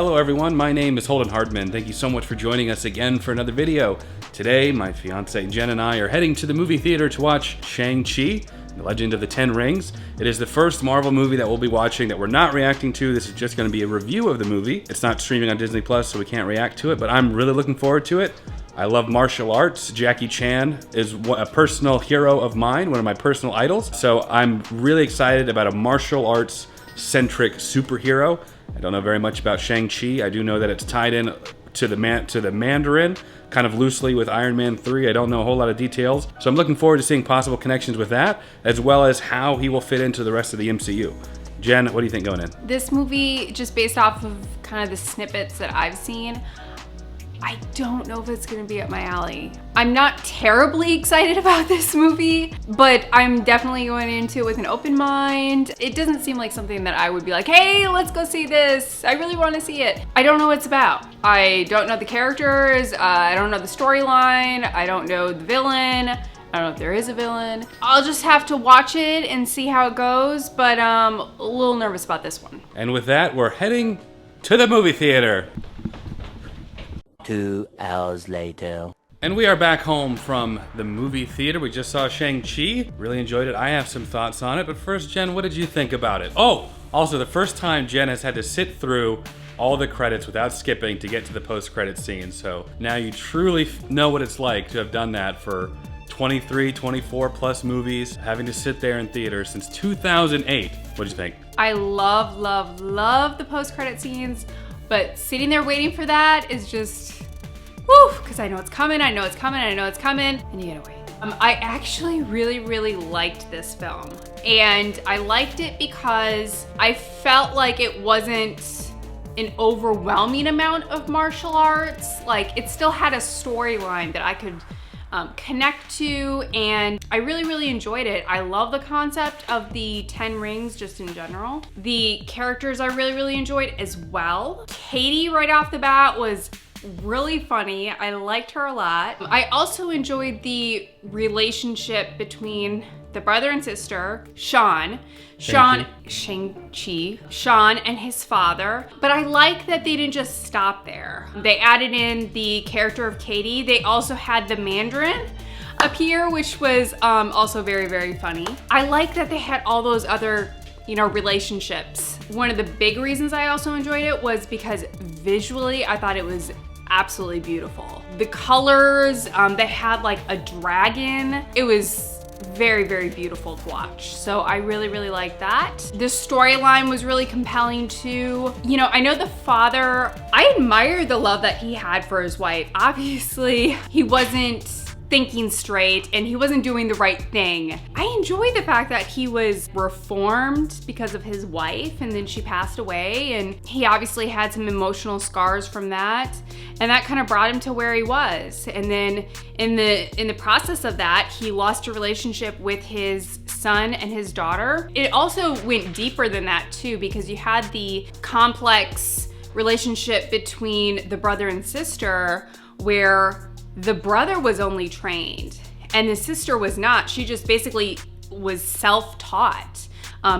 Hello everyone, my name is Holden Hardman. Thank you so much for joining us again for another video. Today, my fiance Jen and I are heading to the movie theater to watch Shang-Chi, The Legend of the Ten Rings. It is the first Marvel movie that we'll be watching that we're not reacting to. This is just going to be a review of the movie. It's not streaming on Disney Plus, so we can't react to it, but I'm really looking forward to it. I love martial arts. Jackie Chan is a personal hero of mine, one of my personal idols. So I'm really excited about a martial arts centric superhero. I don't know very much about Shang-Chi. I do know that it's tied in to the Mandarin, kind of loosely with Iron Man 3. I don't know a whole lot of details. So I'm looking forward to seeing possible connections with that, as well as how he will fit into the rest of the MCU. Jen, what do you think going in? This movie, just based off of kind of the snippets that I've seen, I don't know if it's gonna be up my alley. I'm not terribly excited about this movie, but I'm definitely going into it with an open mind. It doesn't seem like something that I would be like, hey, let's go see this. I really wanna see it. I don't know what it's about. I don't know the characters. I don't know the storyline. I don't know the villain. I don't know if there is a villain. I'll just have to watch it and see how it goes, but I'm a little nervous about this one. And with that, we're heading to the movie theater. 2 hours later. And we are back home from the movie theater. We just saw Shang-Chi. Really enjoyed it. I have some thoughts on it, but first, Jen, what did you think about it? Oh, also the first time Jen has had to sit through all the credits without skipping to get to the post-credit scene. So now you truly know what it's like to have done that for 23, 24 plus movies, having to sit there in theaters since 2008. What did you think? I love, love, love the post-credit scenes, but sitting there waiting for that is just, whew, because I know it's coming, I know it's coming, I know it's coming, and you gotta wait. I actually really liked this film. And I liked it because I felt like it wasn't an overwhelming amount of martial arts. Like, it still had a storyline that I could connect to, and I really enjoyed it. I love the concept of the 10 rings just in general. The characters I really enjoyed as well. Katie right off the bat was really funny. I liked her a lot. I also enjoyed the relationship between the brother and sister, Shang-Chi, and his father. But I like that they didn't just stop there. They added in the character of Katie. They also had the Mandarin appear, which was also very funny. I like that they had all those other, you know, relationships. One of the big reasons I also enjoyed it was because visually I thought it was absolutely beautiful. The colors, they had like a dragon. It was very beautiful to watch. So I really liked that. The storyline was really compelling too. You know, I know the father, I admire the love that he had for his wife. Obviously, he wasn't thinking straight and he wasn't doing the right thing. I enjoy the fact that he was reformed because of his wife and then she passed away, and he obviously had some emotional scars from that, and that kind of brought him to where he was. And then in the process of that, he lost a relationship with his son and his daughter. It also went deeper than that too, because you had the complex relationship between the brother and sister, where the brother was only trained and the sister was not. She just basically was self-taught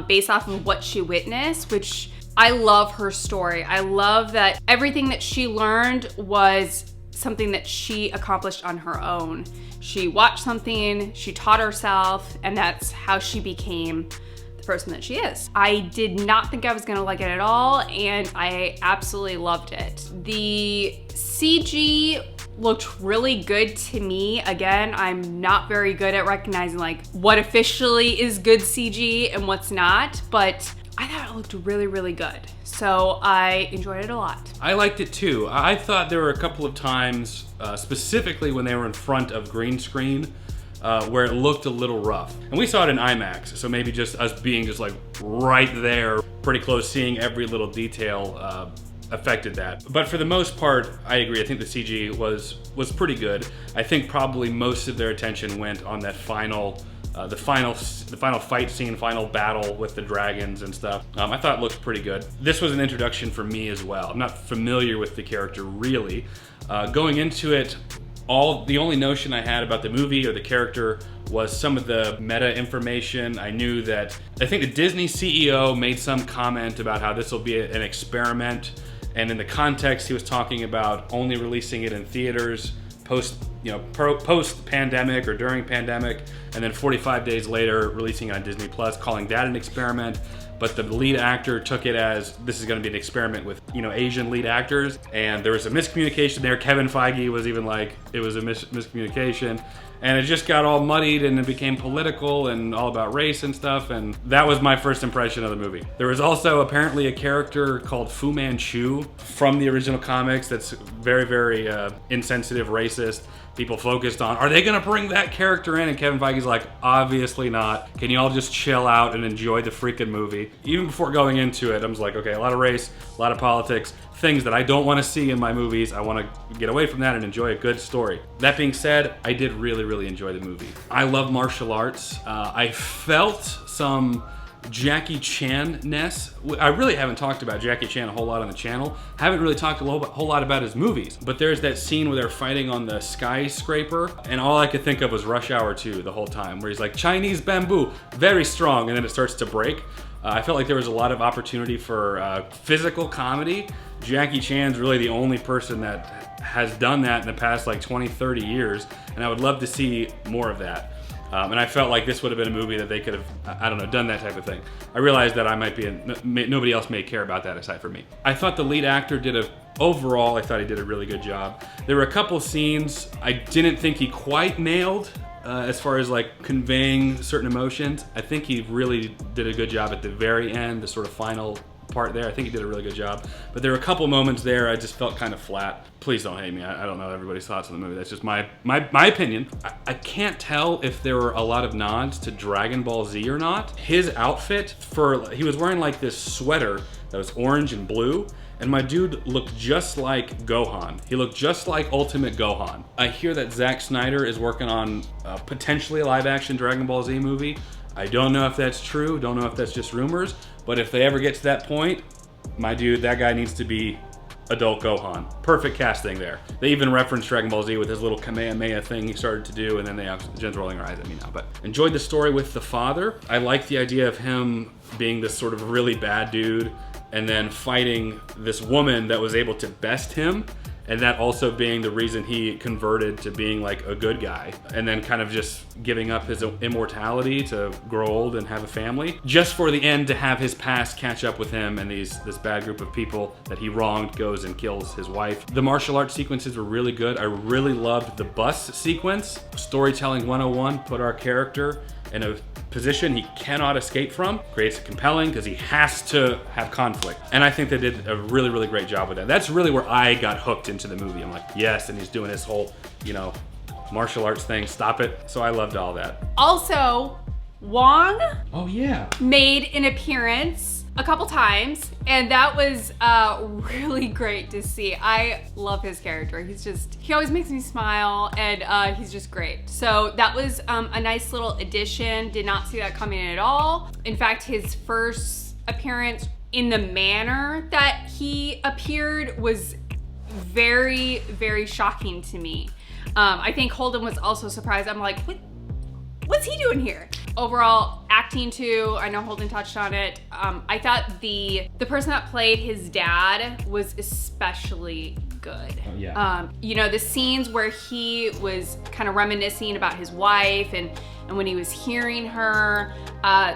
based off of what she witnessed, which I love her story. I love that everything that she learned was something that she accomplished on her own. She watched something, she taught herself, and that's how she became the person that she is. I did not think I was gonna like it at all, and I absolutely loved it. The CG looked really good to me. Again, I'm not very good at recognizing like what officially is good CG and what's not, but I thought it looked really good. So I enjoyed it a lot. I liked it too. I thought there were a couple of times, specifically when they were in front of green screen, where it looked a little rough. And we saw it in IMAX, so maybe just us being just like right there, pretty close, seeing every little detail affected that. But for the most part, I agree. I think the CG was pretty good. I think probably most of their attention went on that final fight scene, final battle with the dragons and stuff. I thought it looked pretty good. This was an introduction for me as well. I'm not familiar with the character really. Going into it, the only notion I had about the movie or the character was some of the meta information. I knew that, I think the Disney CEO made some comment about how this will be an experiment And in the context, he was talking about only releasing it in theaters post pandemic or during pandemic, and then 45 days later releasing it on Disney Plus, calling that an experiment. But the lead actor took it as this is going to be an experiment with, Asian lead actors. And there was a miscommunication there. Kevin Feige was even like, it was a miscommunication. And it just got all muddied and it became political and all about race and stuff. And that was my first impression of the movie. There was also apparently a character called Fu Manchu from the original comics that's very, very insensitive, racist. People focused on, are they gonna bring that character in? And Kevin Feige's like, obviously not. Can you all just chill out and enjoy the freaking movie? Even before going into it, I was like, okay, a lot of race, a lot of politics, things that I don't want to see in my movies. I want to get away from that and enjoy a good story. That being said, I did really, really enjoy the movie. I love martial arts. I felt some Jackie Chan-ness. I really haven't talked about Jackie Chan a whole lot on the channel. Haven't really talked a whole lot about his movies. But there's that scene where they're fighting on the skyscraper, and all I could think of was Rush Hour 2 the whole time, where he's like, Chinese bamboo, very strong, and then it starts to break. I felt like there was a lot of opportunity for physical comedy. Jackie Chan's really the only person that has done that in the past like 20, 30 years, and I would love to see more of that. And I felt like this would have been a movie that they could have, I don't know, done that type of thing. I realized that I might be, nobody else may care about that aside from me. I thought the lead actor overall, I thought he did a really good job. There were a couple scenes I didn't think he quite nailed as far as like conveying certain emotions. I think he really did a good job at the very end, the sort of final part there. I think he did a really good job. But there were a couple moments there I just felt kind of flat. Please don't hate me. I don't know everybody's thoughts on the movie. That's just my opinion. I can't tell if there were a lot of nods to Dragon Ball Z or not. His outfit, he was wearing like this sweater that was orange and blue, and my dude looked just like Gohan. He looked just like Ultimate Gohan. I hear that Zack Snyder is working on potentially a live-action Dragon Ball Z movie. I don't know if that's true, don't know if that's just rumors, but if they ever get to that point, my dude, that guy needs to be adult Gohan. Perfect casting there. They even referenced Dragon Ball Z with his little Kamehameha thing he started to do, and then Jen's rolling her eyes at me now. But enjoyed the story with the father. I like the idea of him being this sort of really bad dude and then fighting this woman that was able to best him, and that also being the reason he converted to being like a good guy, and then kind of just giving up his immortality to grow old and have a family, just for the end to have his past catch up with him, and this bad group of people that he wronged goes and kills his wife. The martial arts sequences were really good. I really loved the bus sequence. Storytelling 101, put our character in a position he cannot escape from. Creates it compelling because he has to have conflict. And I think they did a really, really great job with that. That's really where I got hooked into the movie. I'm like, yes, and he's doing his whole, martial arts thing. Stop it. So I loved all that. Also, Wong made an appearance a couple times, and that was really great to see. I love his character. He always makes me smile, and he's just great. So that was a nice little addition. Did not see that coming in at all. In fact, his first appearance in the manner that he appeared was very, very shocking to me. I think Holden was also surprised. I'm like, what's he doing here? Overall, acting too, I know Holden touched on it. I thought the person that played his dad was especially good. Oh, yeah. The scenes where he was kind of reminiscing about his wife and when he was hearing her,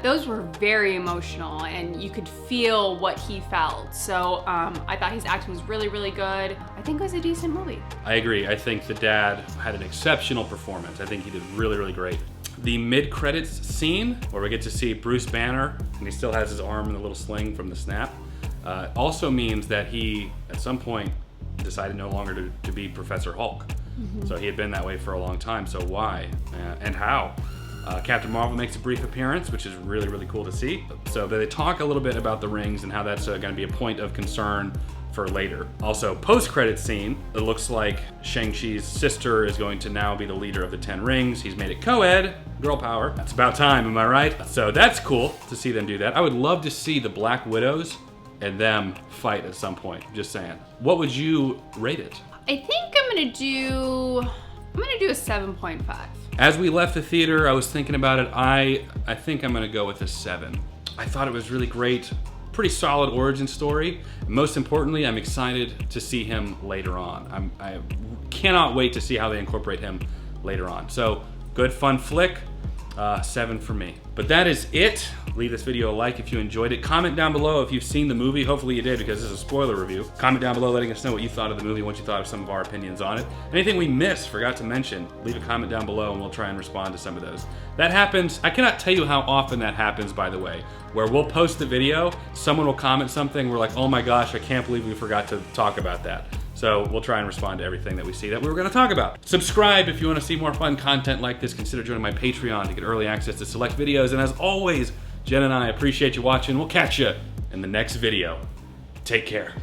those were very emotional, and you could feel what he felt. So I thought his acting was really, really good. I think it was a decent movie. I agree. I think the dad had an exceptional performance. I think he did really, really great. The mid-credits scene where we get to see Bruce Banner, and he still has his arm in the little sling from the snap, also means that he, at some point, decided no longer to be Professor Hulk. Mm-hmm. So he had been that way for a long time, so why and how? Captain Marvel makes a brief appearance, which is really, really cool to see. So they talk a little bit about the rings and how that's going to be a point of concern for later. Also, post-credit scene, it looks like Shang-Chi's sister is going to now be the leader of the 10 Rings. He's made it co-ed, girl power. That's about time, am I right? So that's cool to see them do that. I would love to see the Black Widows and them fight at some point, just saying. What would you rate it? I think I'm gonna do a 7.5. As we left the theater, I was thinking about it. I think I'm gonna go with a 7. I thought it was really great. pretty solid origin story. Most importantly, I'm excited to see him later on. I cannot wait to see how they incorporate him later on. So, good fun flick, 7 for me. But that is it. Leave this video a like if you enjoyed it. Comment down below if you've seen the movie. Hopefully you did, because this is a spoiler review. Comment down below letting us know what you thought of the movie, what you thought of some of our opinions on it. Anything we missed, forgot to mention, leave a comment down below and we'll try and respond to some of those. That happens, I cannot tell you how often that happens, by the way, where we'll post the video, someone will comment something, we're like, oh my gosh, I can't believe we forgot to talk about that. So we'll try and respond to everything that we see that we were going to talk about. Subscribe if you want to see more fun content like this. Consider joining my Patreon to get early access to select videos. And as always, Jen and I appreciate you watching. We'll catch you in the next video. Take care.